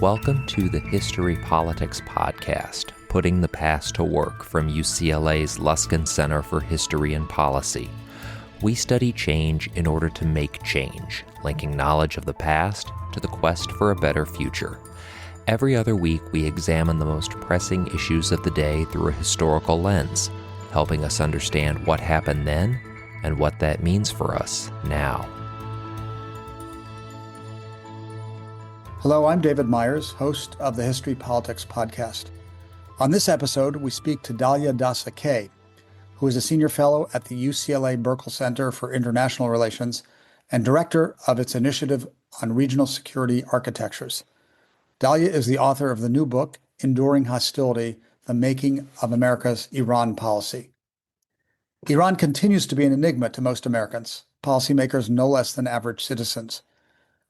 Welcome to the History Politics Podcast, putting the past to work from UCLA's Luskin Center for History and Policy. We study change in order to make change, linking knowledge of the past to the quest for a better future. Every other week, we examine the most pressing issues of the day through a historical lens, helping us understand what happened then and what that means for us now. Hello, I'm David Myers, host of the History Politics Podcast. On this episode, we speak to Dalia Dassa Kaye, who is a senior fellow at the UCLA Burkle Center for International Relations and director of its initiative on regional security architectures. Dalia is the author of the new book, Enduring Hostility: The Making of America's Iran Policy. Iran continues to be an enigma to most Americans, policymakers no less than average citizens.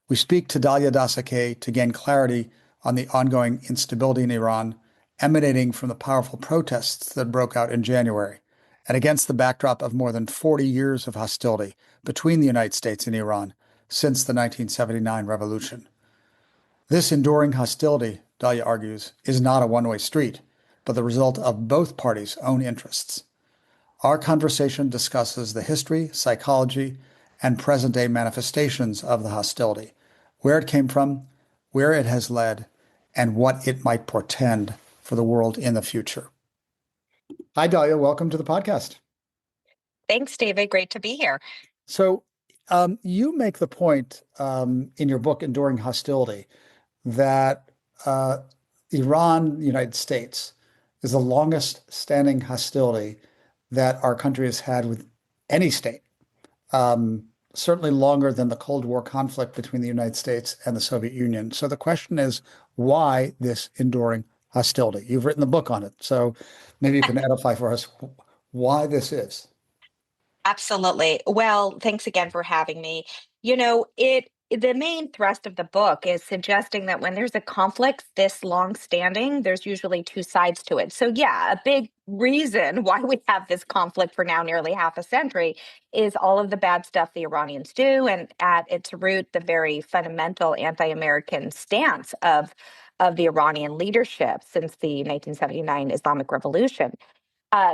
We speak to Dalia Dassa Kaye to gain clarity on the ongoing instability in Iran, emanating from the powerful protests that broke out in January, and against the backdrop of more than 40 years of hostility between the United States and Iran since the 1979 revolution. This enduring hostility, Dalia argues, is not a one-way street, but the result of both parties' own interests. Our conversation discusses the history, psychology, and present-day manifestations of the hostility, where it came from, where it has led, and what it might portend for the world in the future. Hi, Dalia. Welcome to the podcast. Thanks, David. Great to be here. So you make the point in your book, Enduring Hostility, that Iran, the United States, is the longest standing hostility that our country has had with any state. Certainly longer than the Cold War conflict between the United States and the Soviet Union. So the question is, why this enduring hostility? You've written the book on it, so maybe you can edify for us why this is. Absolutely. Well, thanks again for having me. The main thrust of the book is suggesting that when there's a conflict this long-standing, there's usually two sides to it. So yeah, a big reason why we have this conflict for now nearly half a century is all of the bad stuff the Iranians do, and at its root, the very fundamental anti-American stance of the Iranian leadership since the 1979 Islamic Revolution.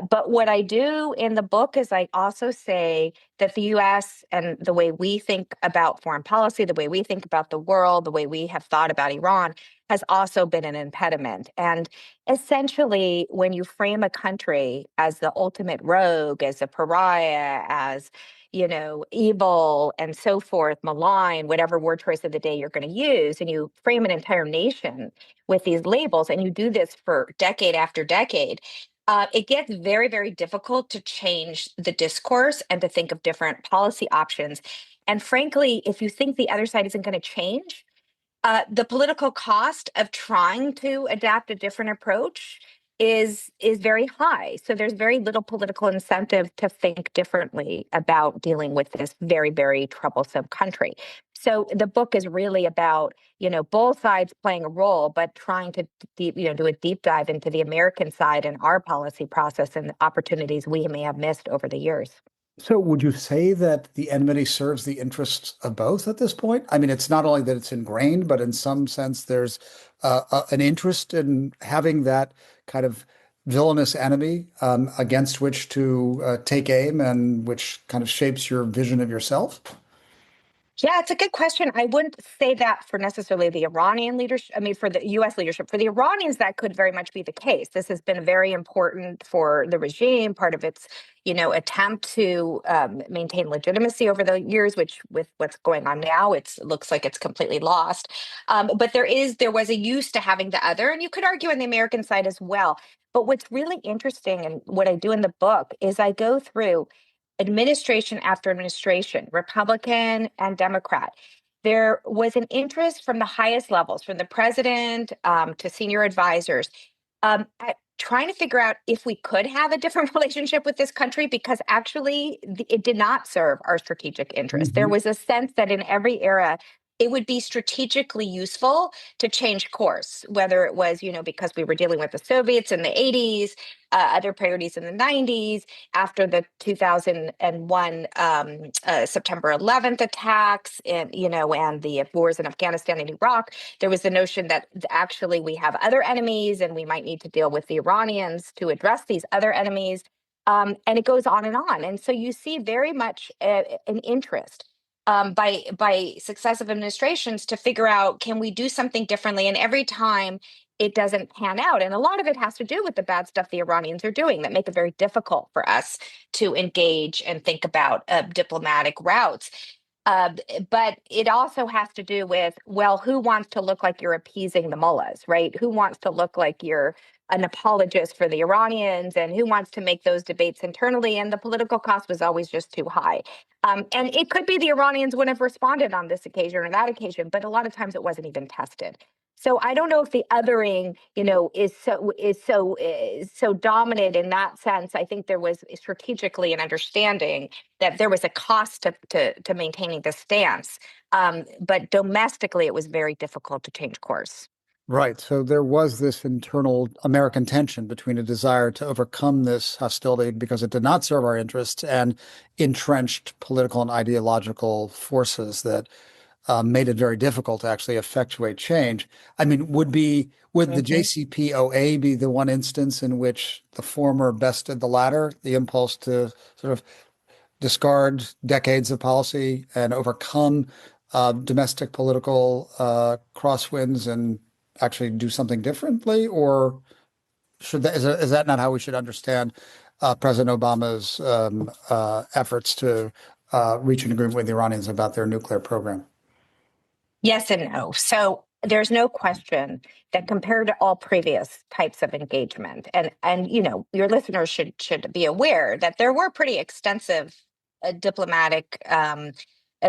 But what I do in the book is I also say that the U.S. and the way we think about foreign policy, the way we think about the world, the way we have thought about Iran has also been an impediment. And essentially, when you frame a country as the ultimate rogue, as a pariah, as evil and so forth, malign, whatever word choice of the day you're going to use, and you frame an entire nation with these labels, and you do this for decade after decade, it gets very, very difficult to change the discourse and to think of different policy options. And frankly, if you think the other side isn't going to change, the political cost of trying to adapt a different approach is very high. So there's very little political incentive to think differently about dealing with this very, very troublesome country. So the book is really about, both sides playing a role, but trying to do a deep dive into the American side and our policy process and the opportunities we may have missed over the years. So would you say that the enmity serves the interests of both at this point? I mean, it's not only that it's ingrained, but in some sense, there's an interest in having that kind of villainous enemy against which to take aim and which kind of shapes your vision of yourself? Yeah, it's a good question. I wouldn't say that for necessarily the Iranian leadership. I mean, for the U.S. leadership. For the Iranians, that could very much be the case. This has been very important for the regime, part of its, attempt to maintain legitimacy over the years, which with what's going on now, it looks like it's completely lost. But there was a use to having the other, and you could argue on the American side as well. But what's really interesting, and what I do in the book, is I go through administration after administration, Republican and Democrat. There was an interest from the highest levels, from the president to senior advisors, at trying to figure out if we could have a different relationship with this country, because actually it did not serve our strategic interests. There was a sense that in every era, it would be strategically useful to change course, whether it was, because we were dealing with the Soviets in the 80s, other priorities in the 90s, after the 2001 September 11th attacks, and the wars in Afghanistan and Iraq. There was the notion that actually we have other enemies and we might need to deal with the Iranians to address these other enemies. And it goes on and on. And so you see very much an interest by successive administrations to figure out, can we do something differently? And every time it doesn't pan out. And a lot of it has to do with the bad stuff the Iranians are doing that make it very difficult for us to engage and think about diplomatic routes. But it also has to do with, well, who wants to look like you're appeasing the mullahs, right? Who wants to look like you're an apologist for the Iranians, and who wants to make those debates internally? And the political cost was always just too high. And it could be the Iranians wouldn't have responded on this occasion or that occasion, but a lot of times it wasn't even tested. So I don't know if the othering, is so dominant in that sense. I think there was strategically an understanding that there was a cost to maintaining this stance. But domestically, it was very difficult to change course. Right. So there was this internal American tension between a desire to overcome this hostility because it did not serve our interests, and entrenched political and ideological forces that made it very difficult to actually effectuate change. I mean, would the JCPOA be the one instance in which the former bested the latter, the impulse to sort of discard decades of policy and overcome domestic political crosswinds and actually do something differently? Or is that not how we should understand President Obama's efforts to reach an agreement with the Iranians about their nuclear program? Yes and no. So there's no question that compared to all previous types of engagement, and your listeners should be aware that there were pretty extensive diplomatic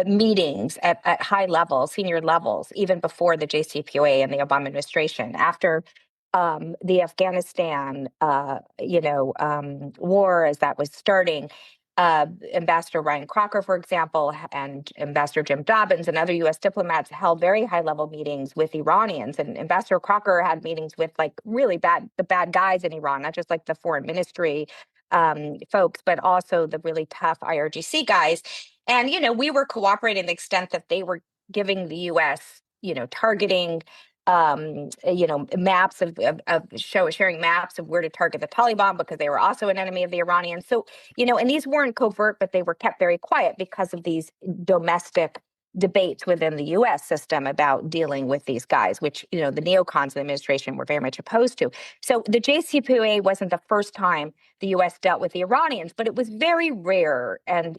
meetings at high levels, senior levels, even before the JCPOA and the Obama administration. After the Afghanistan, war, as that was starting, Ambassador Ryan Crocker, for example, and Ambassador Jim Dobbins and other U.S. diplomats held very high-level meetings with Iranians. And Ambassador Crocker had meetings with the bad guys in Iran, not just like the foreign ministry folks, but also the really tough IRGC guys. And, we were cooperating to the extent that they were giving the U.S., targeting maps of sharing maps of where to target the Taliban, because they were also an enemy of the Iranians. So, and these weren't covert, but they were kept very quiet because of these domestic debates within the U.S. system about dealing with these guys, which, the neocons of the administration were very much opposed to. So the JCPOA wasn't the first time the U.S. dealt with the Iranians, but it was very rare and,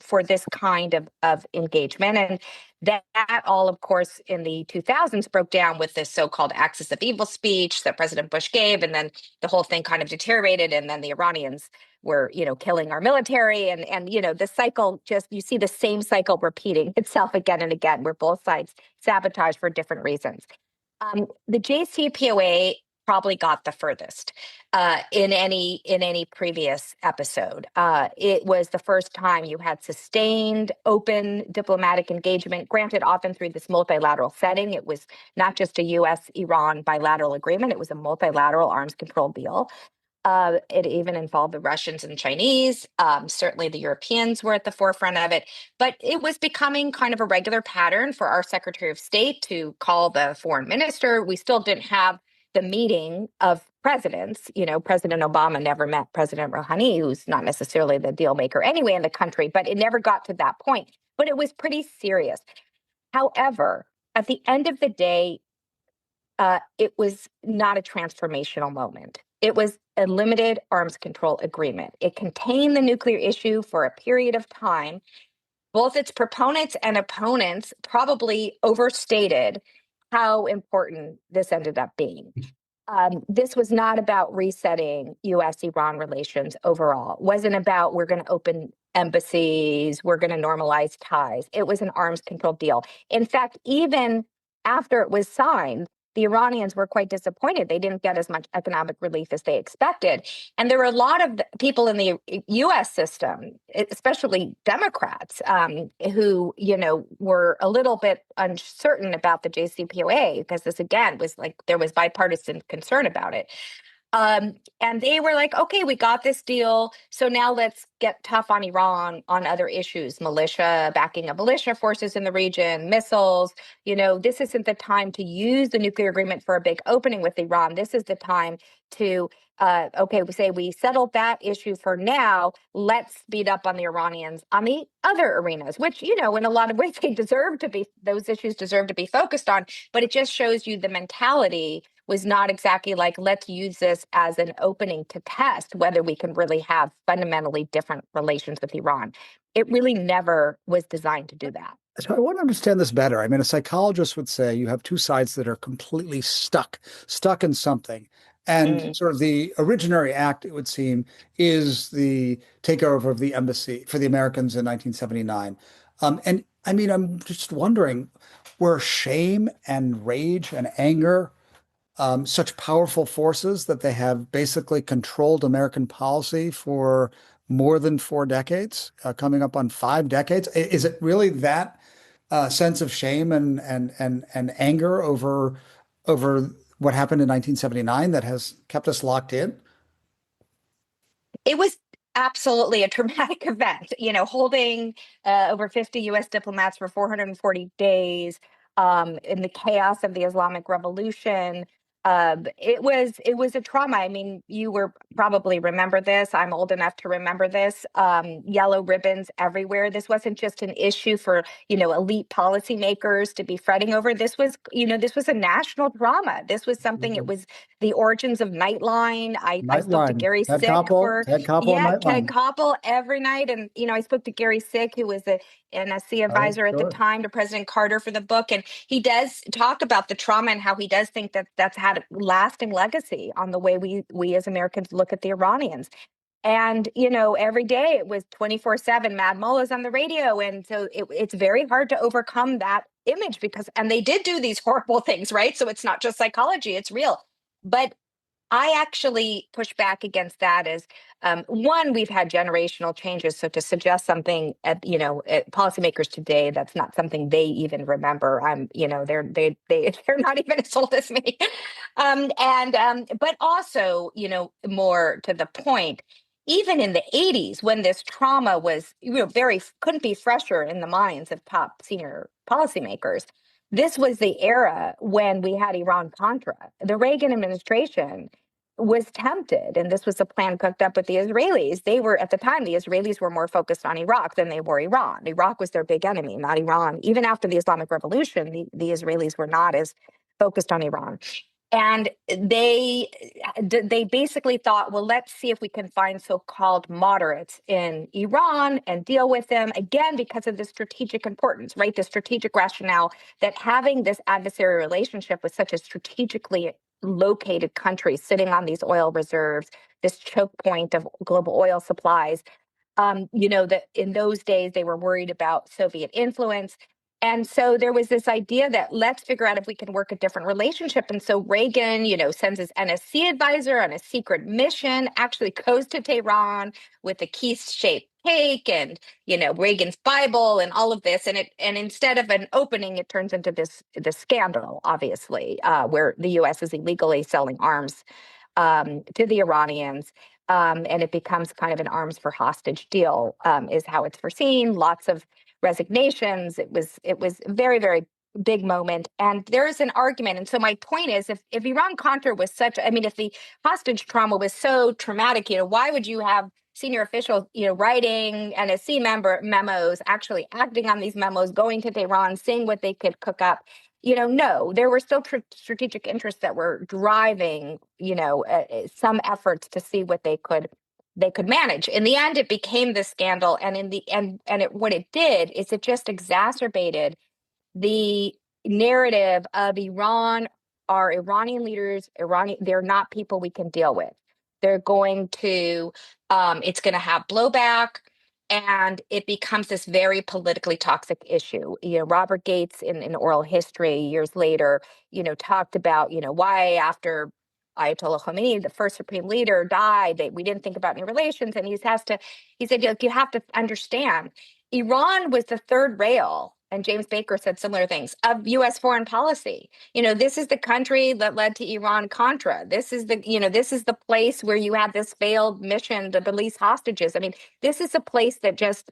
for this kind of engagement. And that all, of course, in the 2000s broke down with this so-called axis of evil speech that President Bush gave, and then the whole thing kind of deteriorated, and then the Iranians were, killing our military, and the cycle, you see the same cycle repeating itself again and again, where both sides sabotage for different reasons. The JCPOA probably got the furthest in any previous episode. It was the first time you had sustained, open diplomatic engagement, granted often through this multilateral setting. It was not just a U.S.-Iran bilateral agreement. It was a multilateral arms control deal. It even involved the Russians and Chinese. Certainly the Europeans were at the forefront of it. But it was becoming kind of a regular pattern for our Secretary of State to call the foreign minister. We still didn't have the meeting of presidents. President Obama never met President Rouhani, who's not necessarily the deal maker anyway in the country, but it never got to that point. But it was pretty serious. However, at the end of the day, it was not a transformational moment. It was a limited arms control agreement. It contained the nuclear issue for a period of time. Both its proponents and opponents probably overstated how important this ended up being. This was not about resetting U.S.-Iran relations overall. It wasn't about we're going to open embassies, we're going to normalize ties. It was an arms control deal. In fact, even after it was signed, the Iranians were quite disappointed. They didn't get as much economic relief as they expected. And there were a lot of people in the U.S. system, especially Democrats, who, were a little bit uncertain about the JCPOA, because this, again, was like there was bipartisan concern about it. And they were like, okay, we got this deal. So now let's get tough on Iran on other issues, militia, backing of militia forces in the region, missiles. This isn't the time to use the nuclear agreement for a big opening with Iran. This is the time to, okay, we say we settled that issue for now. Let's speed up on the Iranians on the other arenas, which, in a lot of ways, those issues deserve to be focused on. But it just shows you the mentality was not exactly like, let's use this as an opening to test whether we can really have fundamentally different relations with Iran. It really never was designed to do that. So I want to understand this better. I mean, a psychologist would say you have two sides that are completely stuck in something. And sort of the originary act, it would seem, is the takeover of the embassy for the Americans in 1979. And I mean, I'm just wondering, were shame and rage and anger such powerful forces that they have basically controlled American policy for more than 4 decades, coming up on 5 decades? Is it really that sense of shame and anger over what happened in 1979 that has kept us locked in? It was absolutely a traumatic event, holding over 50 U.S. diplomats for 440 days in the chaos of the Islamic Revolution. It was a trauma. I mean, you were probably remember this. I'm old enough to remember this. Yellow ribbons everywhere. This wasn't just an issue for, elite policymakers to be fretting over. This was a national drama. This was something, it was the origins of Nightline. I spoke to Gary Ted Sick Koppel, Ted Koppel, Ted Nightline. Koppel every night. And, I spoke to Gary Sick, who was an NSC advisor at the Sure. time to President Carter for the book. And he does talk about the trauma and how he does think that that's had a lasting legacy on the way we as Americans look at the Iranians. And, every day it was 24/7 Mad Mullahs on the radio. And so it's very hard to overcome that image and they did do these horrible things, right? So it's not just psychology, it's real. But I actually push back against that as one, we've had generational changes. So to suggest something at policymakers today, that's not something they even remember. They're not even as old as me. But also, more to the point, even in the 80s, when this trauma was couldn't be fresher in the minds of top senior policymakers. This was the era when we had Iran-Contra. The Reagan administration was tempted, and this was a plan cooked up with the Israelis. At the time, the Israelis were more focused on Iraq than they were Iran. Iraq was their big enemy, not Iran. Even after the Islamic Revolution, the Israelis were not as focused on Iran. And they basically thought, well, let's see if we can find so-called moderates in Iran and deal with them, again, because of the strategic importance, right? The strategic rationale that having this adversarial relationship with such a strategically located country sitting on these oil reserves, this choke point of global oil supplies, that in those days they were worried about Soviet influence. And so there was this idea that let's figure out if we can work a different relationship. And so Reagan, sends his NSC advisor on a secret mission, actually goes to Tehran with a key-shaped cake and, Reagan's Bible and all of this. And instead of an opening, it turns into this scandal, obviously, where the U.S. is illegally selling arms to the Iranians. And it becomes kind of an arms for hostage deal, is how it's foreseen. Lots of resignations. It was a very, very big moment. And there's an argument. And so my point is, if Iran-Contra was if the hostage trauma was so traumatic, why would you have senior officials, writing NSC memos, actually acting on these memos, going to Tehran, seeing what they could cook up? No, there were still strategic interests that were driving, some efforts to see what they could manage. In the end, it became this scandal, and what it did is it just exacerbated the narrative of Iran. Our Iranian leaders, they're not people we can deal with. They're going to, it's going to have blowback. and it becomes this very politically toxic issue. Robert Gates in Oral History years later, talked about, why after Ayatollah Khomeini, the first supreme leader, died, we didn't think about any relations. And he said, look, you have to understand, Iran was the third rail, and James Baker said similar things, of U.S. foreign policy. This is the country that led to Iran-Contra. This is the place where you have this failed mission to release hostages. I mean, this is a place that just,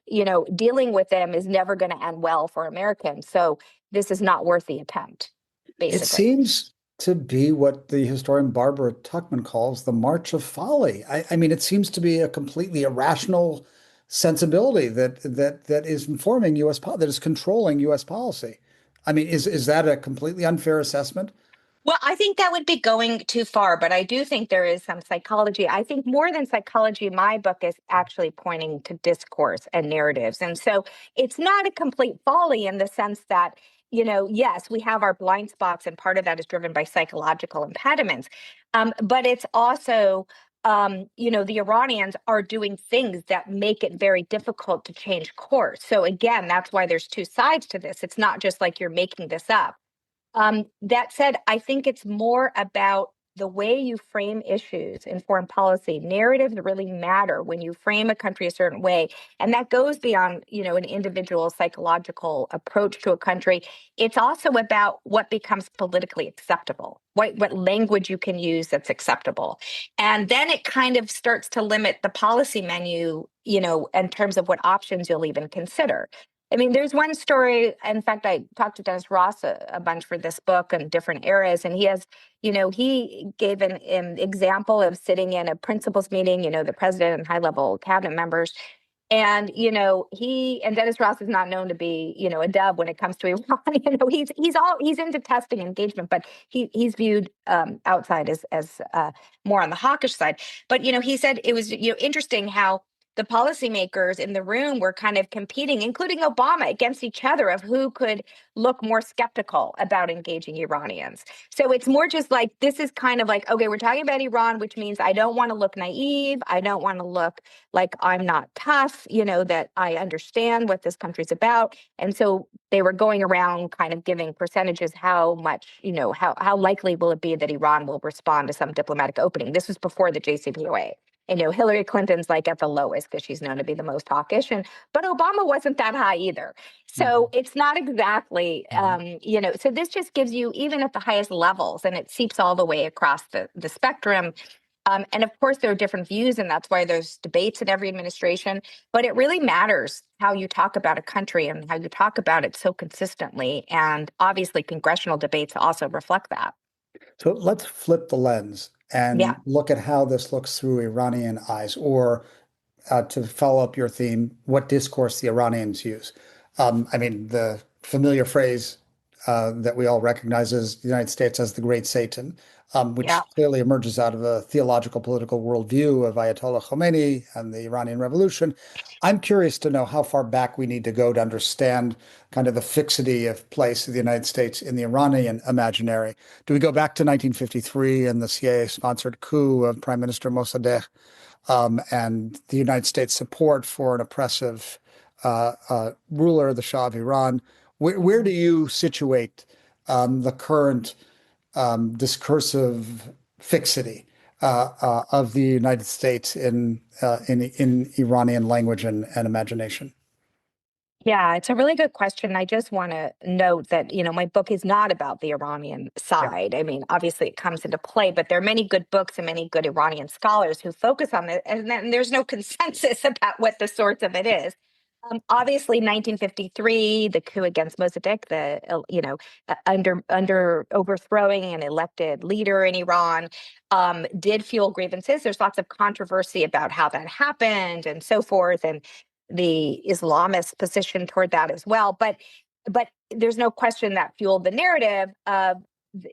dealing with them is never going to end well for Americans. So this is not worth the attempt, basically. It seems to be what the historian Barbara Tuchman calls the march of folly. I mean, it seems to be a completely irrational sensibility that is informing U.S. that is controlling U.S. policy. I mean, is that a completely unfair assessment? Well, I think that would be going too far, but I do think there is some psychology. I think more than psychology, my book is actually pointing to discourse and narratives. And so it's not a complete folly in the sense that, yes, we have our blind spots, and part of that is driven by psychological impediments. But it's also, the Iranians are doing things that make it very difficult to change course. So again, that's why there's two sides to this. It's not just like you're making this up. That said, I think it's more about the way you frame issues in foreign policy. Narratives really matter when you frame a country a certain way. And that goes beyond, an individual psychological approach to a country. It's also about what becomes politically acceptable, what language you can use that's acceptable. And then it kind of starts to limit the policy menu, in terms of what options you'll even consider. I mean, there's one story. In fact, I talked to Dennis Ross a bunch for this book and different eras. And he gave an example of sitting in a principals meeting, the president and high level cabinet members. And, and Dennis Ross is not known to be, a dove when it comes to Iran. He's into testing engagement, but he's viewed outside as more on the hawkish side. But, he said it was, interesting how the policymakers in the room were kind of competing, including Obama, against each other of who could look more skeptical about engaging Iranians. So it's more just like, this is kind of like, okay, we're talking about Iran, which means I don't want to look naive. I don't want to look like I'm not tough, that I understand what this country's about. And so they were going around kind of giving percentages, how much, how likely will it be that Iran will respond to some diplomatic opening? This was before the JCPOA. Hillary Clinton's like at the lowest because she's known to be the most hawkish, but Obama wasn't that high either. So it's not exactly, so this just gives you, even at the highest levels, and it seeps all the way across the spectrum. And of course, there are different views, and that's why there's debates in every administration. But it really matters how you talk about a country and how you talk about it so consistently. And obviously, congressional debates also reflect that. So let's flip the lens and look at how this looks through Iranian eyes, or to follow up your theme, what discourse the Iranians use. I mean, the familiar phrase that we all recognize is the United States as the great Satan, which clearly emerges out of a theological political worldview of Ayatollah Khomeini and the Iranian Revolution. I'm curious to know how far back we need to go to understand kind of the fixity of place of the United States in the Iranian imaginary. Do we go back to 1953 and the CIA-sponsored coup of Prime Minister Mossadegh and the United States support for an oppressive ruler, the Shah of Iran? Where do you situate the current discursive fixity of the United States in Iranian language and imagination? Yeah, it's a really good question. I just want to note that, my book is not about the Iranian side. Yeah. I mean, obviously it comes into play, but there are many good books and many good Iranian scholars who focus on it. And then there's no consensus about what the source of it is. Obviously, 1953, the coup against Mossadegh, under overthrowing an elected leader in Iran, did fuel grievances. There's lots of controversy about how that happened and so forth, and the Islamist position toward that as well. But there's no question that fueled the narrative of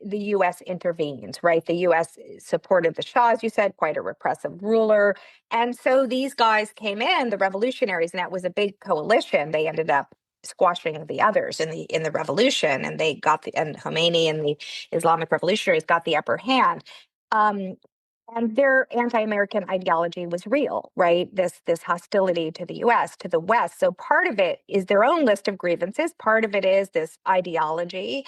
the U.S. intervenes, right? The U.S. supported the Shah, as you said, quite a repressive ruler. And so these guys came in, the revolutionaries, and that was a big coalition. They ended up squashing the others in the revolution, and and Khomeini and the Islamic revolutionaries got the upper hand. And their anti-American ideology was real, right? This hostility to the U.S., to the West. So part of it is their own list of grievances. Part of it is this ideology.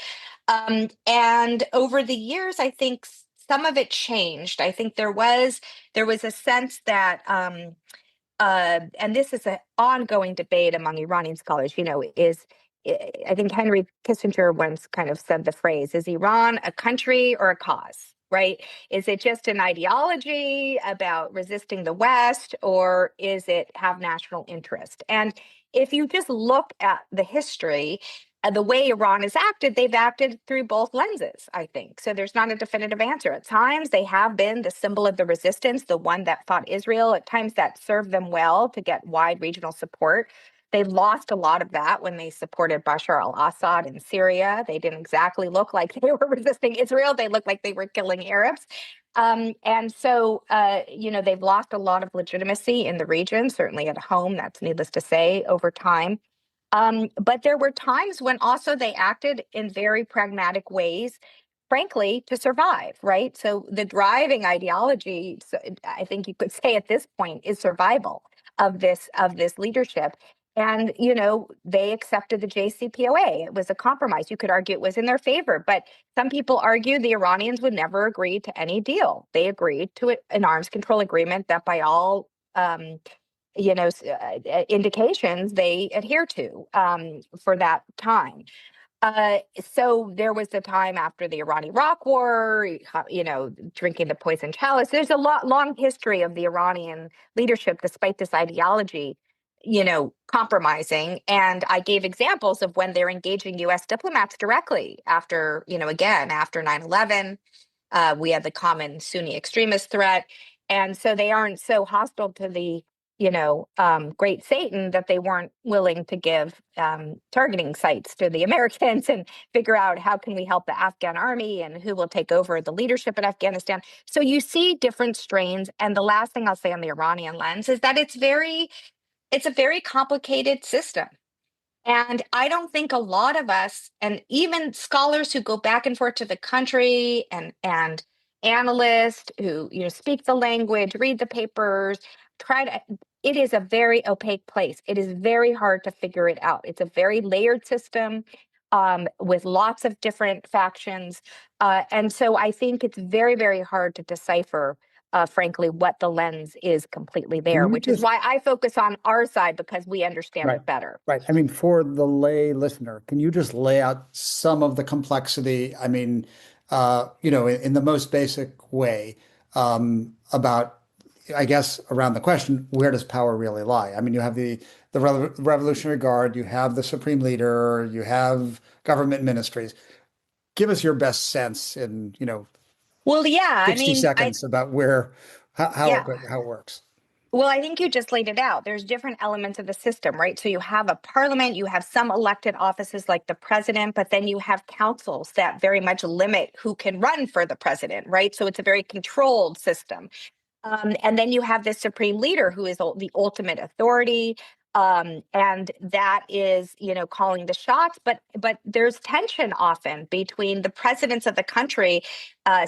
And over the years, I think some of it changed. I think there was a sense that and this is an ongoing debate among Iranian scholars, I think Henry Kissinger once kind of said the phrase, is Iran a country or a cause, right? Is it just an ideology about resisting the West, or is it have national interest? And if you just look at the history, the way Iran has acted, they've acted through both lenses, I think. So there's not a definitive answer. At times, they have been the symbol of the resistance, the one that fought Israel. At times, that served them well to get wide regional support. They lost a lot of that when they supported Bashar al-Assad in Syria. They didn't exactly look like they were resisting Israel. They looked like they were killing Arabs. And so, they've lost a lot of legitimacy in the region, certainly at home, that's needless to say, over time. But there were times when also they acted in very pragmatic ways, frankly, to survive, right? So the driving ideology, so I think you could say at this point, is survival of this leadership. And they accepted the JCPOA. It was a compromise. You could argue it was in their favor, but some people argue the Iranians would never agree to any deal. They agreed to an arms control agreement that, by all indications, they adhere to for that time. So there was the time after the Iran-Iraq War, drinking the poison chalice. There's a long history of the Iranian leadership, despite this ideology, compromising. And I gave examples of when they're engaging U.S. diplomats directly after, again, after 9/11. We had the common Sunni extremist threat. And so they aren't so hostile to the great Satan that they weren't willing to give targeting sites to the Americans and figure out how can we help the Afghan army and who will take over the leadership in Afghanistan. So you see different strains. And the last thing I'll say on the Iranian lens is that it's a very complicated system. And I don't think a lot of us, and even scholars who go back and forth to the country, and analysts who speak the language, read the papers, it is a very opaque place. It is very hard to figure it out. It's a very layered system with lots of different factions. And so I think it's very, very hard to decipher, frankly, what the lens is completely there, which is why I focus on our side, because we understand it better. Right. I mean, for the lay listener, can you just lay out some of the complexity? I mean, in the most basic way, about, I guess, around the question, where does power really lie? I mean, you have the Revolutionary Guard, you have the Supreme Leader, you have government ministries. Give us your best sense in, Well, yeah, 60 seconds about how it works. Well, I think you just laid it out. There's different elements of the system, right? So you have a parliament, you have some elected offices like the president, but then you have councils that very much limit who can run for the president, right? So it's a very controlled system. And then you have this supreme leader who is the ultimate authority. And that is, calling the shots. But there's tension often between the presidents of the country.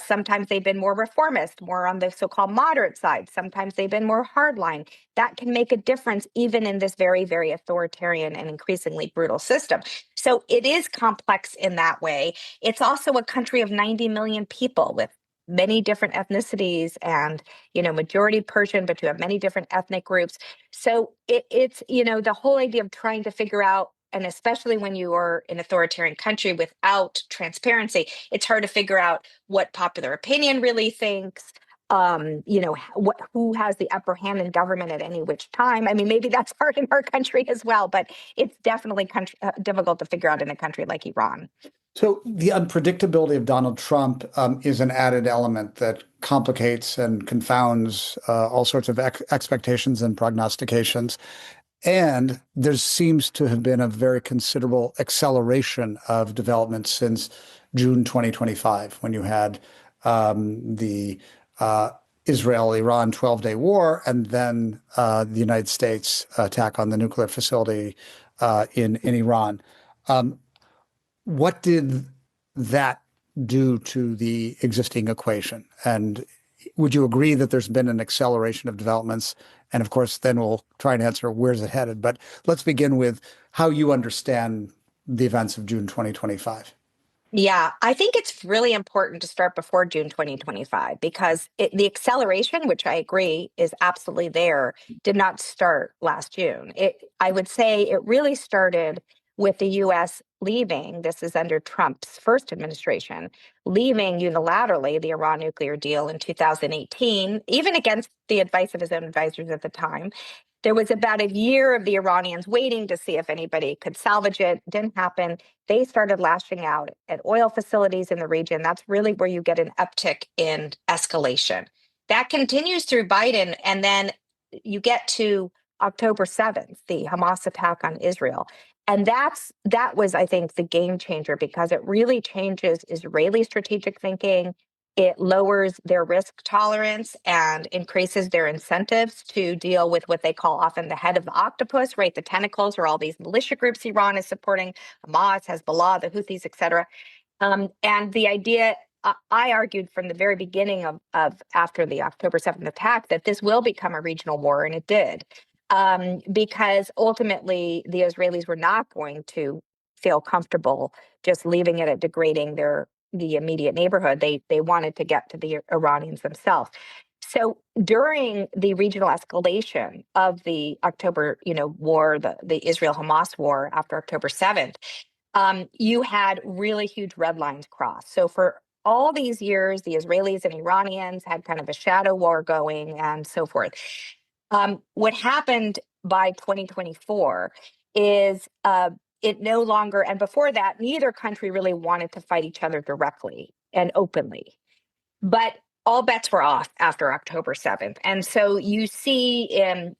Sometimes they've been more reformist, more on the so-called moderate side. Sometimes they've been more hardline. That can make a difference even in this very, very authoritarian and increasingly brutal system. So it is complex in that way. It's also a country of 90 million people with many different ethnicities and, majority Persian, but you have many different ethnic groups. So it's, the whole idea of trying to figure out, and especially when you are an authoritarian country without transparency, it's hard to figure out what popular opinion really thinks, who has the upper hand in government at any which time. I mean, maybe that's hard in our country as well, but it's definitely difficult to figure out in a country like Iran. So the unpredictability of Donald Trump is an added element that complicates and confounds all sorts of expectations and prognostications. And there seems to have been a very considerable acceleration of development since June 2025, when you had the Israel-Iran 12-day war, and then the United States attack on the nuclear facility in Iran. What did that do to the existing equation? And would you agree that there's been an acceleration of developments? And of course, then we'll try and answer where's it headed. But let's begin with how you understand the events of June 2025. Yeah, I think it's really important to start before June 2025 because the acceleration, which I agree is absolutely there, did not start last June. I would say it really started with the US leaving, this is under Trump's first administration, leaving unilaterally the Iran nuclear deal in 2018, even against the advice of his own advisors at the time. There was about a year of the Iranians waiting to see if anybody could salvage it. Didn't happen. They started lashing out at oil facilities in the region. That's really where you get an uptick in escalation. That continues through Biden. And then you get to October 7th, the Hamas attack on Israel. And that was, I think, the game changer because it really changes Israeli strategic thinking. It lowers their risk tolerance and increases their incentives to deal with what they call often the head of the octopus, right? The tentacles are all these militia groups Iran is supporting, Hamas, Hezbollah, the Houthis, et cetera. And the idea, I argued from the very beginning of after the October 7th attack that this will become a regional war, and it did. Because ultimately the Israelis were not going to feel comfortable just leaving it at degrading the immediate neighborhood. They wanted to get to the Iranians themselves. So during the regional escalation of the October, war, the Israel-Hamas war after October 7th, you had really huge red lines crossed. So for all these years, the Israelis and Iranians had kind of a shadow war going and so forth. What happened by 2024 is it no longer, and before that, neither country really wanted to fight each other directly and openly. But all bets were off after October 7th. And so you see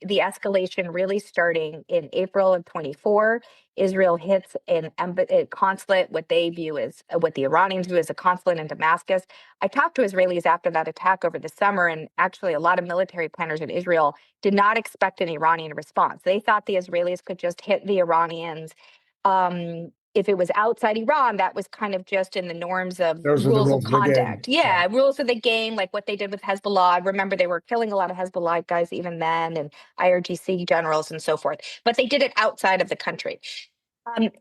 the escalation really starting in April of 24. Israel hits a consulate, what they view as, what the Iranians view as a consulate in Damascus. I talked to Israelis after that attack over the summer, and actually a lot of military planners in Israel did not expect an Iranian response. They thought the Israelis could just hit the Iranians. If it was outside Iran, that was kind of just in the norms of Those are the rules of rules of the game. conduct. Yeah, rules of the game, like what they did with Hezbollah. I remember they were killing a lot of Hezbollah guys even then, and IRGC generals and so forth. But they did it outside of the country.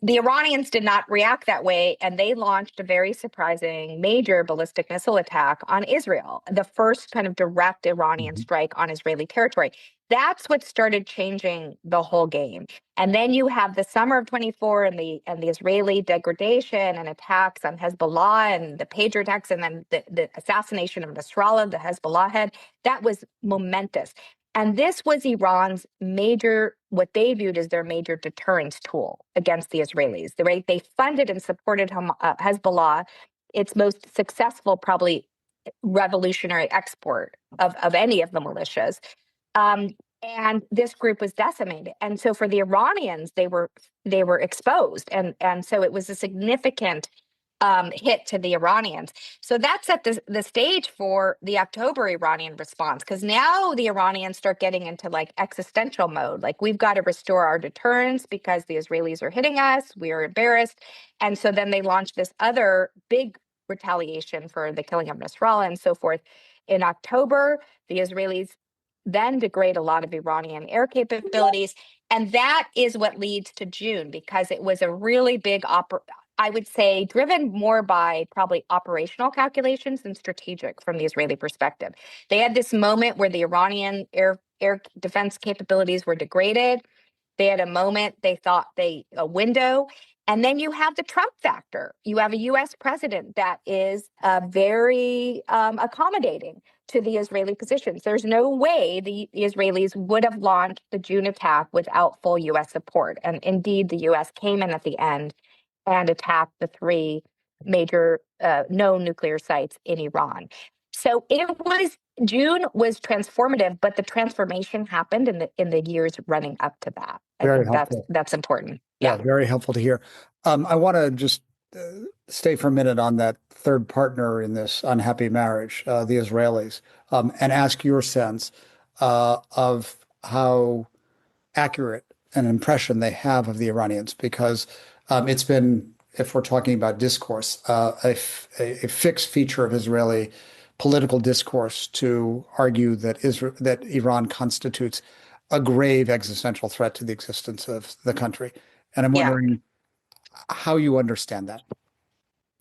The Iranians did not react that way, and they launched a very surprising major ballistic missile attack on Israel, the first kind of direct Iranian strike on Israeli territory. That's what started changing the whole game. And then you have the summer of 24 and the Israeli degradation and attacks on Hezbollah and the pager attacks, and then the assassination of Nasrallah, the Hezbollah head. That was momentous. And this was Iran's major, what they viewed as their major deterrence tool against the Israelis. They funded and supported Hezbollah, its most successful, probably revolutionary export of any of the militias. And this group was decimated. And so for the Iranians, they were exposed. And so it was a significant hit to the Iranians. So that set the stage for the October Iranian response, because now the Iranians start getting into like existential mode. Like, we've got to restore our deterrence because the Israelis are hitting us. We are embarrassed. And so then they launched this other big retaliation for the killing of Nasrallah and so forth. In October, the Israelis then degrade a lot of Iranian air capabilities. And that is what leads to June, because it was a really big I would say driven more by probably operational calculations than strategic from the Israeli perspective. They had this moment where the Iranian air defense capabilities were degraded. They had a moment, they thought a window. And then you have the Trump factor. You have a US president that is very accommodating to the Israeli positions. There's no way the Israelis would have launched the June attack without full US support. And indeed, the US came in at the end and attacked the three major known nuclear sites in Iran. So June was transformative, but the transformation happened in the years running up to that. Very helpful. That's important. Yeah, very helpful to hear. I want to just stay for a minute on that third partner in this unhappy marriage, the Israelis, and ask your sense of how accurate an impression they have of the Iranians, because it's been, if we're talking about discourse, a fixed feature of Israeli political discourse to argue that that Iran constitutes a grave existential threat to the existence of the country. And I'm Yeah. wondering how you understand that.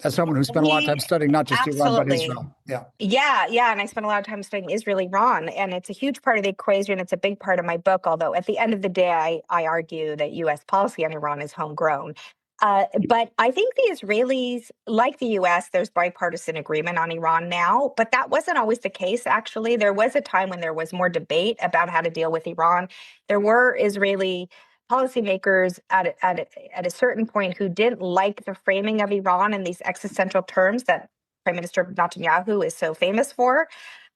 As someone who spent a lot of We time studying not just Iran, but absolutely. Israel. Yeah. Yeah. And I spent a lot of time studying Israel, Iran, and it's a huge part of the equation. It's a big part of my book, although at the end of the day, I argue that US policy on Iran is homegrown. But I think the Israelis, like the US, there's bipartisan agreement on Iran now, but that wasn't always the case, actually. There was a time when there was more debate about how to deal with Iran. There were Israeli policymakers at a certain point who didn't like the framing of Iran in these existential terms that Prime Minister Netanyahu is so famous for.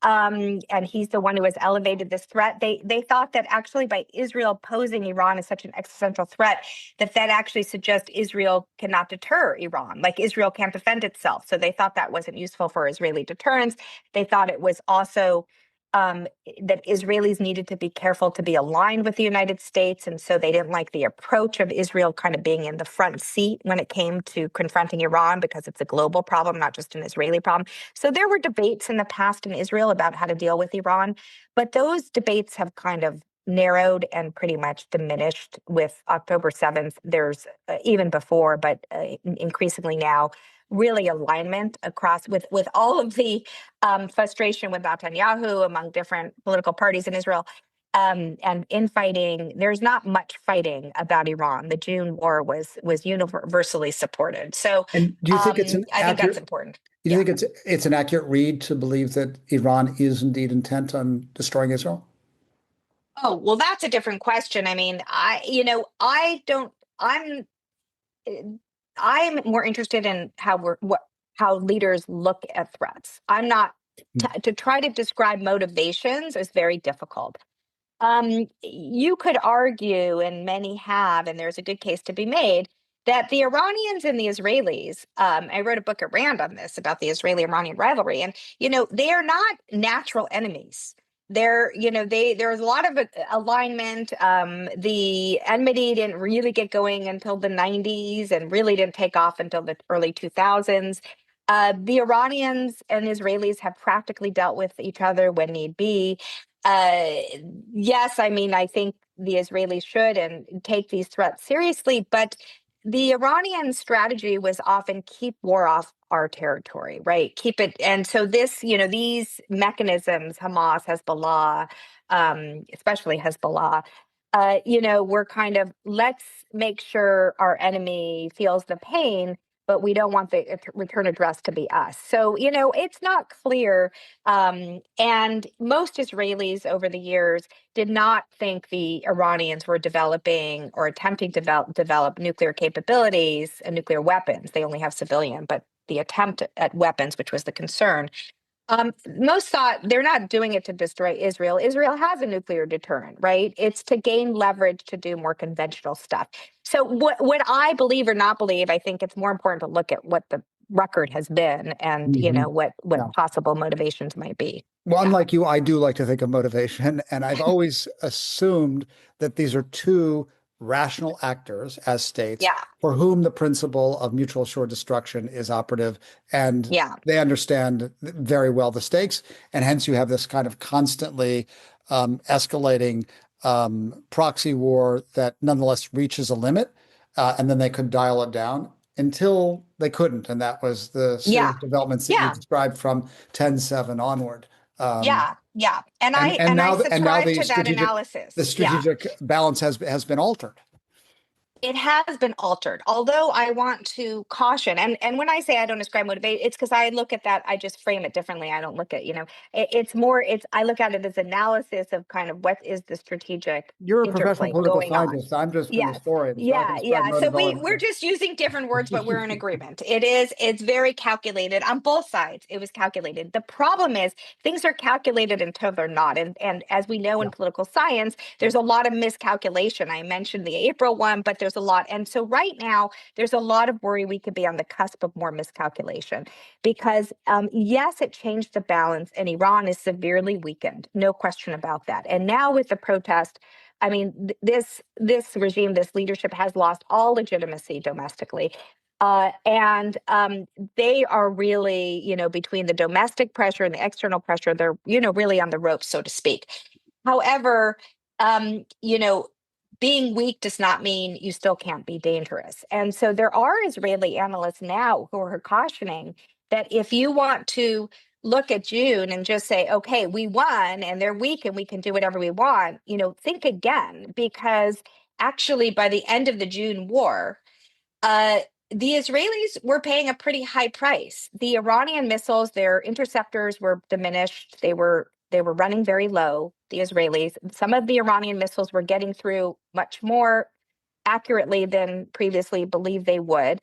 And he's the one who has elevated this threat. They thought that actually by Israel posing Iran as such an existential threat, that actually suggests Israel cannot deter Iran, like Israel can't defend itself. So they thought that wasn't useful for Israeli deterrence. They thought it was also that Israelis needed to be careful to be aligned with the United States. And so they didn't like the approach of Israel kind of being in the front seat when it came to confronting Iran, because it's a global problem, not just an Israeli problem. So there were debates in the past in Israel about how to deal with Iran, but those debates have kind of narrowed and pretty much diminished with October 7th. There's even before, but increasingly now, really alignment across with all of the frustration with Netanyahu among different political parties in Israel, and infighting. There's not much fighting about Iran. The June war was universally supported. So And do you think it's an I think that's accurate, important. do you think it's an accurate read to believe that Iran is indeed intent on destroying Israel? Oh, well, that's a different question. I mean, I don't. I'm more interested in how leaders look at threats. I'm not to try to describe motivations is very difficult. You could argue, and many have, and there's a good case to be made, that the Iranians and the Israelis, I wrote a book at Rand on this about the Israeli-Iranian rivalry, and they are not natural enemies. There's a lot of alignment. The enmity didn't really get going until the 90s and really didn't take off until the early 2000s. The Iranians and Israelis have practically dealt with each other when need be. Uh, yes, I mean, I think the Israelis should and take these threats seriously, but the Iranian strategy was often keep war off our territory, right? Keep it. And so these mechanisms, Hamas, Hezbollah, especially Hezbollah, we're kind of, let's make sure our enemy feels the pain, but we don't want the return address to be us. So, it's not clear. And most Israelis over the years did not think the Iranians were developing or attempting to develop nuclear capabilities and nuclear weapons. They only have civilian, but the attempt at weapons, which was the concern. Most thought they're not doing it to destroy Israel. Israel has a nuclear deterrent, right? It's to gain leverage to do more conventional stuff. So what I believe or not believe, I think it's more important to look at what the record has been and what Yeah. possible motivations might be. Well, unlike you, I do like to think of motivation, and I've always assumed that these are two rational actors as states Yeah. for whom the principle of mutual assured destruction is operative, and Yeah. they understand very well the stakes, and hence you have this kind of constantly escalating proxy war that nonetheless reaches a limit, and then they could dial it down until they couldn't, and that was the series of developments that you described from 10/7 onward. Yeah. And And I now subscribe to that analysis. the strategic balance has been altered. It has been altered, although I want to caution, and when I say I don't describe motivate, it's because I look at that, I just frame it differently. I don't look at, I look at it as analysis of kind of what is the strategic You're a professional interplay political going on. scientist. I'm just an Yes. historian, so I can describe Yeah. So motive. we're just using different words, but we're in agreement. It's very calculated on both sides. It was calculated. The problem is things are calculated until they're not. And as we know in political science, there's a lot of miscalculation. I mentioned the April one, but there's a lot. And so right now, there's a lot of worry we could be on the cusp of more miscalculation because yes, it changed the balance and Iran is severely weakened. No question about that. And now with the protest, I mean, this regime, this leadership has lost all legitimacy domestically. And they are really, between the domestic pressure and the external pressure, they're, really on the ropes, so to speak. However, being weak does not mean you still can't be dangerous. And so there are Israeli analysts now who are cautioning that if you want to look at June and just say, okay, we won and they're weak and we can do whatever we want, think again, because actually by the end of the June war, the Israelis were paying a pretty high price. The Iranian missiles, their interceptors were diminished. They were running very low, the Israelis. Some of the Iranian missiles were getting through much more accurately than previously believed they would.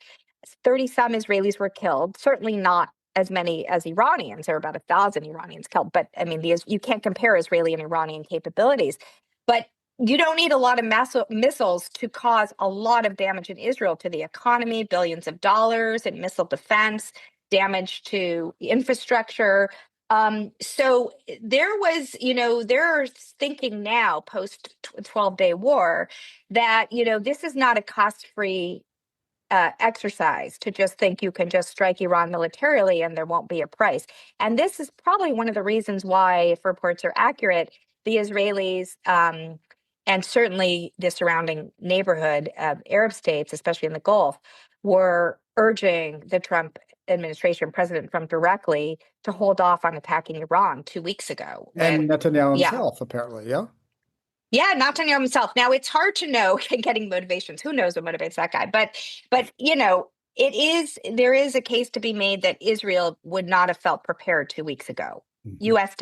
30-some Israelis were killed, certainly not as many as Iranians. There were about 1,000 Iranians killed. But I mean, you can't compare Israeli and Iranian capabilities. But you don't need a lot of missiles to cause a lot of damage in Israel to the economy, billions of dollars in missile defense, damage to infrastructure. So there was, they're thinking now post 12-day war that, this is not a cost-free exercise to just think you can just strike Iran militarily and there won't be a price. And this is probably one of the reasons why, if reports are accurate, the Israelis and certainly the surrounding neighborhood of Arab states, especially in the Gulf, were urging the Trump administration, President Trump directly, to hold off on attacking Iran 2 weeks ago. And Netanyahu himself, apparently, yeah? Yeah, Netanyahu himself. Now, it's hard to know getting motivations. Who knows what motivates that guy? But there is a case to be made that Israel would not have felt prepared 2 weeks ago. U.S.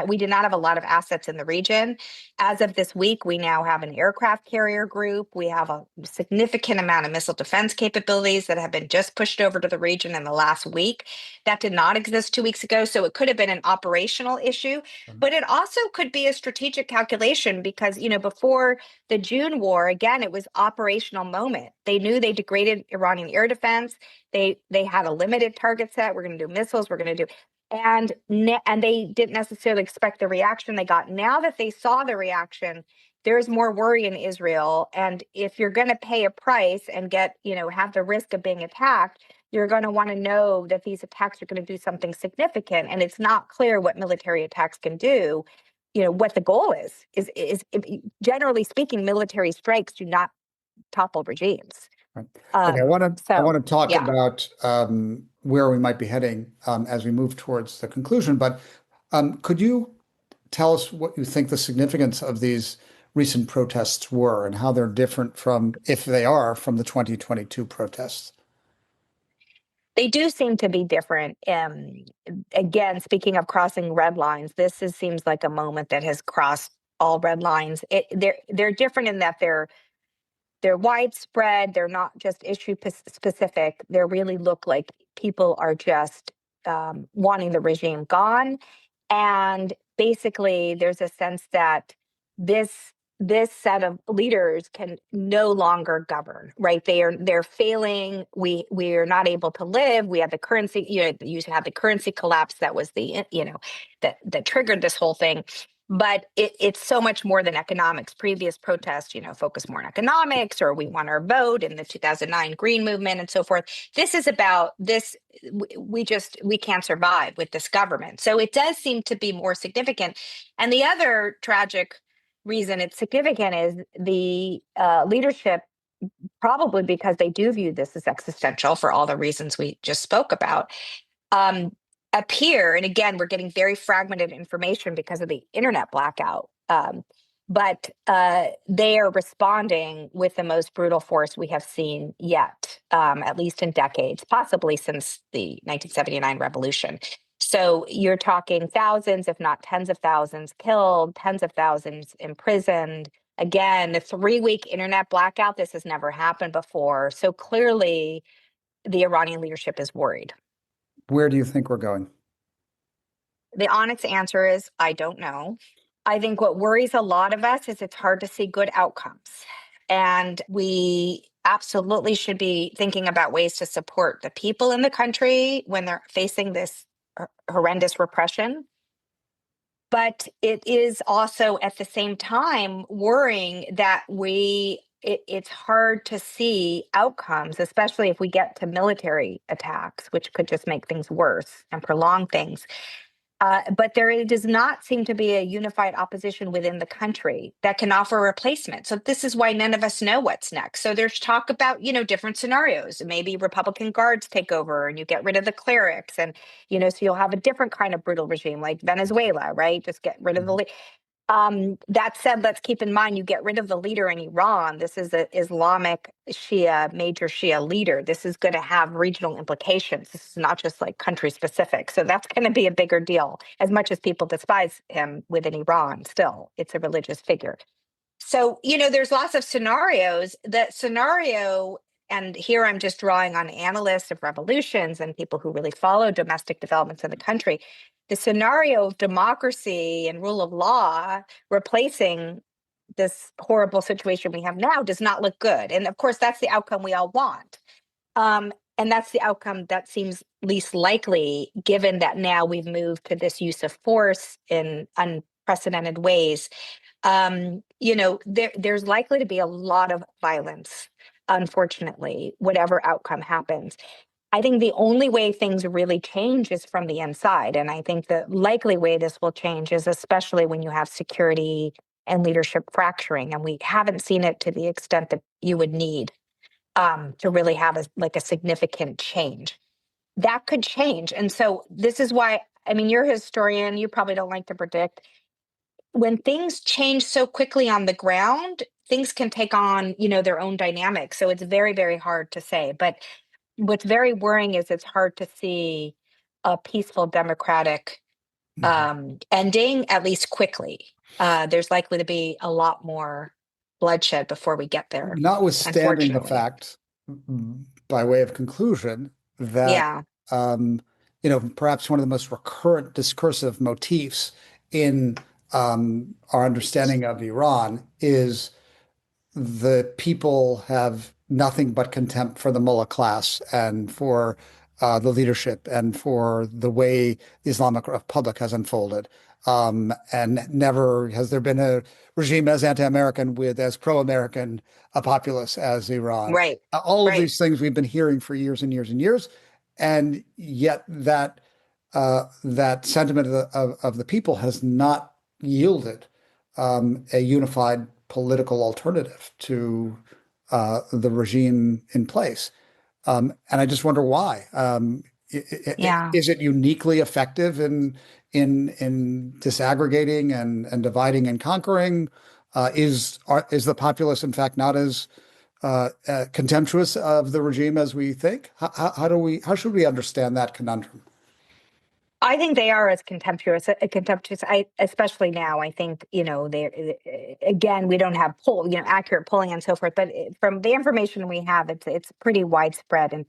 we did not have a lot of assets in the region. As of this week, we now have an aircraft carrier group. We have a significant amount of missile defense capabilities that have been just pushed over to the region in the last week. That did not exist 2 weeks ago. So it could have been an operational issue, but it also could be a strategic calculation because, before the June war, again, it was operational moment. They knew they degraded Iranian air defense. They had a limited target set. We're going to do missiles. We're going to do. And they didn't necessarily expect the reaction they got. Now that they saw the reaction, there's more worry in Israel. And if you're going to pay a price and have the risk of being attacked, you're going to want to know that these attacks are going to do something significant. And it's not clear what military attacks can do. What the goal is generally speaking, military strikes do not topple regimes. Right. Okay, I want to talk about where we might be heading as we move towards the conclusion. But could you tell us what you think the significance of these recent protests were and how they're different from, if they are, from the 2022 protests? They do seem to be different. Again, speaking of crossing red lines, seems like a moment that has crossed all red lines. They're different in that they're widespread. They're not just issue specific. They really look like people are just wanting the regime gone. And basically, there's a sense that this set of leaders can no longer govern, right? They're failing. We are not able to live. We have the currency, you had the currency collapse that was that triggered this whole thing. But it's so much more than economics. Previous protests, focus more on economics, or we want our vote in the 2009 Green Movement and so forth. This is about this. We can't survive with this government. So it does seem to be more significant. And the other tragic reason it's significant is the leadership, probably because they do view this as existential for all the reasons we just spoke about, appear, and again, we're getting very fragmented information because of the internet blackout, but they are responding with the most brutal force we have seen yet, at least in decades, possibly since the 1979 revolution. So you're talking thousands, if not tens of thousands killed, tens of thousands imprisoned. Again, the 3-week internet blackout, this has never happened before. So clearly, the Iranian leadership is worried. Where do you think we're going? The honest answer is, I don't know. I think what worries a lot of us is it's hard to see good outcomes. And we absolutely should be thinking about ways to support the people in the country when they're facing this horrendous repression. But it is also at the same time worrying that we it's hard to see outcomes, especially if we get to military attacks, which could just make things worse and prolong things. But there does not seem to be a unified opposition within the country that can offer a replacement. So this is why none of us know what's next. So there's talk about, different scenarios. Maybe Republican guards take over and you get rid of the clerics. And, so you'll have a different kind of brutal regime like Venezuela, right? Just get rid of the that said, let's keep in mind, you get rid of the leader in Iran. This is an Islamic major Shia leader. This is going to have regional implications. This is not just like country specific. So that's going to be a bigger deal. As much as people despise him within Iran, still, it's a religious figure. So, there's lots of scenarios. That scenario, and here I'm just drawing on analysts of revolutions and people who really follow domestic developments in the country. The scenario of democracy and rule of law replacing this horrible situation we have now does not look good. And of course, that's the outcome we all want. And that's the outcome that seems least likely, given that now we've moved to this use of force in unprecedented ways. There's likely to be a lot of violence, unfortunately, whatever outcome happens. I think the only way things really change is from the inside. And I think the likely way this will change is especially when you have security and leadership fracturing. And we haven't seen it to the extent that you would need to really have a significant change. That could change. And so this is why, you're a historian, you probably don't like to predict. When things change so quickly on the ground, things can take on, their own dynamics. So it's very, very hard to say. But what's very worrying is it's hard to see a peaceful democratic ending, at least quickly. There's likely to be a lot more bloodshed before we get there. Notwithstanding the fact, by way of conclusion, that perhaps one of the most recurrent discursive motifs in our understanding of Iran is the people have nothing but contempt for the mullah class and for the leadership and for the way the Islamic Republic has unfolded. And never has there been a regime as anti-American with as pro-American a populace as Iran. Right. All of these things we've been hearing for years and years and years. And yet that sentiment of the people has not yielded a unified political alternative to the regime in place. And I just wonder why. Is it uniquely effective in disaggregating and dividing and conquering? Is the populace, in fact, not as contemptuous of the regime as we think? How should we understand that conundrum? I think they are as contemptuous. Especially now. I think they again, we don't have accurate polling and so forth, but from the information we have, it's pretty widespread and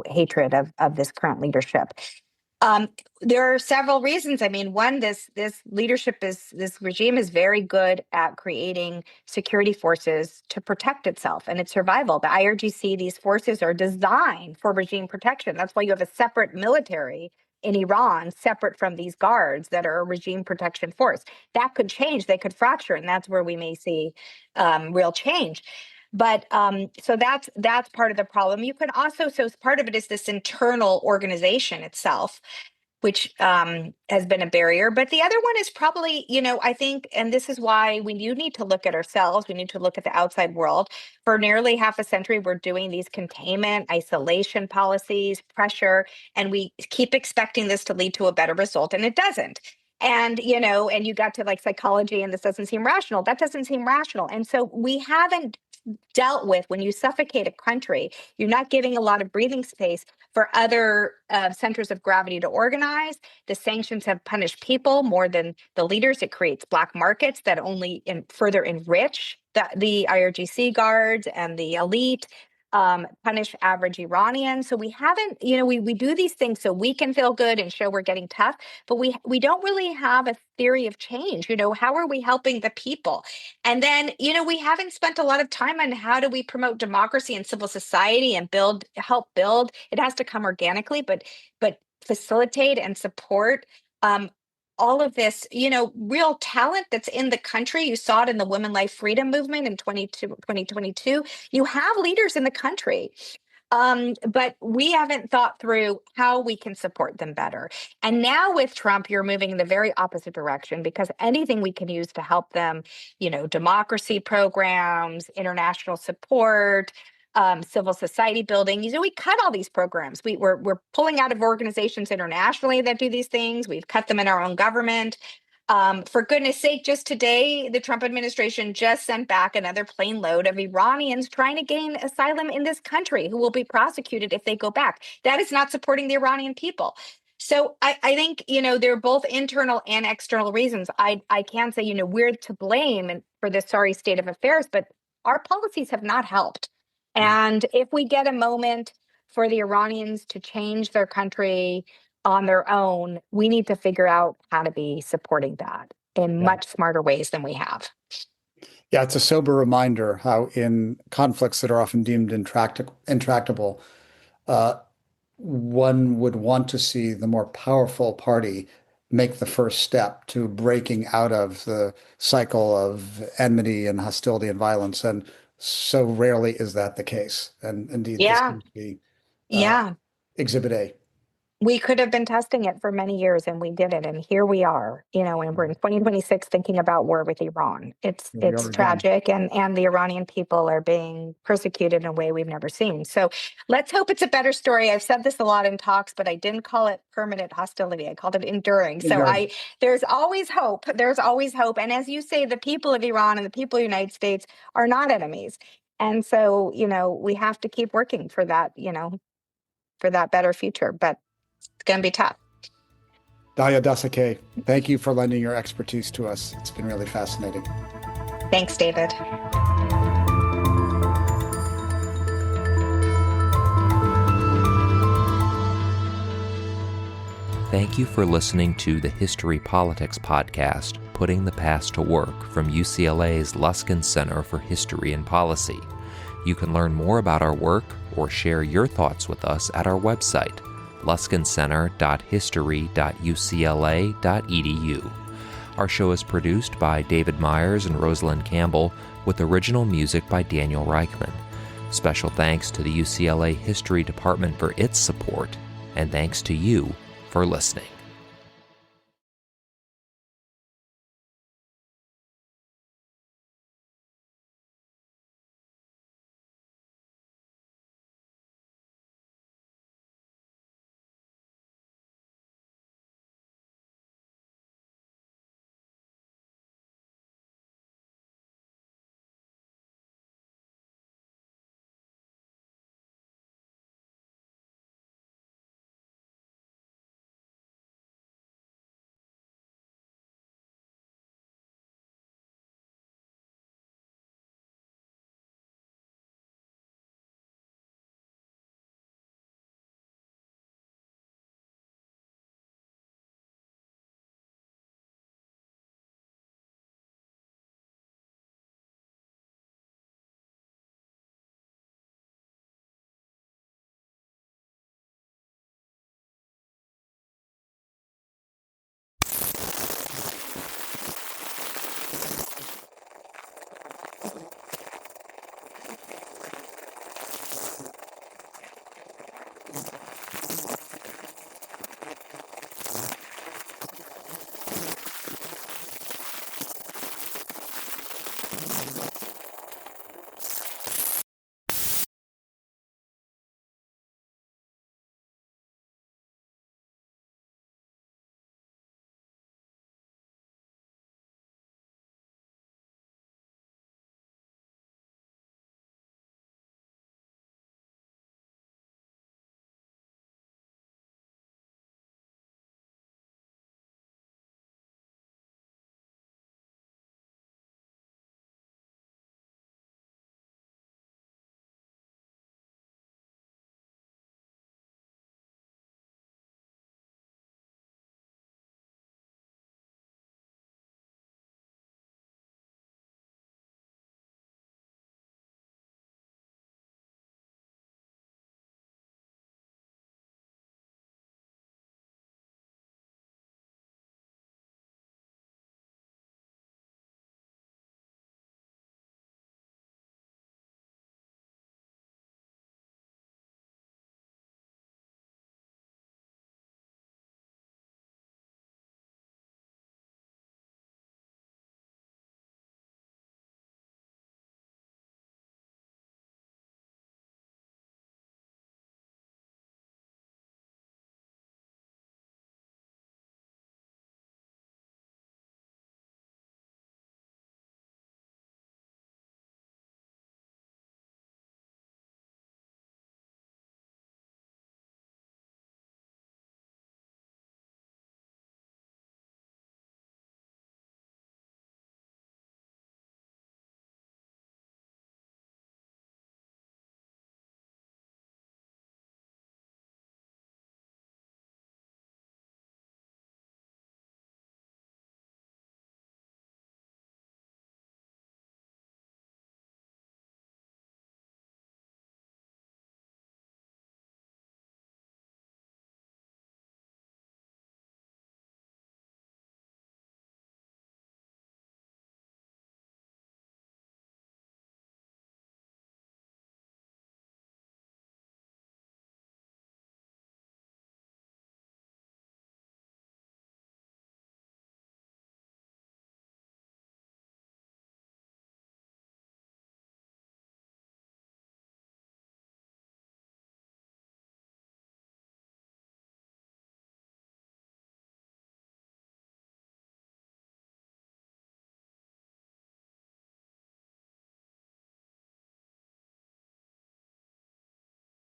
hatred of this current leadership. There are several reasons. One, this regime is very good at creating security forces to protect itself and its survival. The IRGC, these forces are designed for regime protection. That's why you have a separate military in Iran, separate from these guards that are a regime protection force. That could change. They could fracture, and that's where we may see real change. But so that's part of the problem. You can also, so part of it is this internal organization itself, which has been a barrier. But the other one is probably, I think, and this is why we do need to look at ourselves. We need to look at the outside world. For nearly half a century, we're doing these containment, isolation policies, pressure, and we keep expecting this to lead to a better result, and it doesn't. And, and you got to psychology, and this doesn't seem rational. That doesn't seem rational. And so we haven't dealt with, when you suffocate a country, you're not giving a lot of breathing space for other centers of gravity to organize. The sanctions have punished people more than the leaders. It creates black markets that only further enrich the IRGC guards and the elite, punish average Iranians. So we haven't, we do these things so we can feel good and show we're getting tough, but we don't really have a theory of change. How are we helping the people? And then, we haven't spent a lot of time on how do we promote democracy and civil society and help build. It has to come organically, but facilitate and support all of this, real talent that's in the country. You saw it in the Women Life Freedom Movement in 2022. You have leaders in the country. But we haven't thought through how we can support them better. And now with Trump, you're moving in the very opposite direction, because anything we can use to help them, democracy programs, international support, civil society building. We cut all these programs. We're pulling out of organizations internationally that do these things. We've cut them in our own government. For goodness sake, just today, the Trump administration just sent back another plane load of Iranians trying to gain asylum in this country who will be prosecuted if they go back. That is not supporting the Iranian people. So I think, there are both internal and external reasons. I can say, we're to blame for this sorry state of affairs, but our policies have not helped. And if we get a moment for the Iranians to change their country on their own, we need to figure out how to be supporting that in much smarter ways than we have. Yeah, it's a sober reminder how in conflicts that are often deemed intractable, uh, one would want to see the more powerful party make the first step to breaking out of the cycle of enmity and hostility and violence. And so rarely is that the case. And indeed, this Yeah. seems to be uh, Yeah. Exhibit A. We could have been testing it for many years and we didn't. And here we are, and we're in 2026 thinking about war with Iran. It's Here we it's are again. tragic, and the Iranian people are being persecuted in a way we've never seen. So let's hope it's a better story. I've said this a lot in talks, but I didn't call it permanent hostility. I called it enduring. So there's always hope. There's always hope. And as you say, the people of Iran and the people of the United States are not enemies. And so, we have to keep working for that, for that better future. But it's going to be tough. Dalia Dassa Kaye, thank you for lending your expertise to us. It's been really fascinating. Thanks, David. Thank you for listening to the History Politics podcast, Putting the Past to Work, from UCLA's Luskin Center for History and Policy. You can learn more about our work or share your thoughts with us at our website, luskincenter.history.ucla.edu. Our show is produced by David Myers and Rosalind Campbell, with original music by Daniel Reichman. Special thanks to the UCLA History Department for its support, and thanks to you for listening.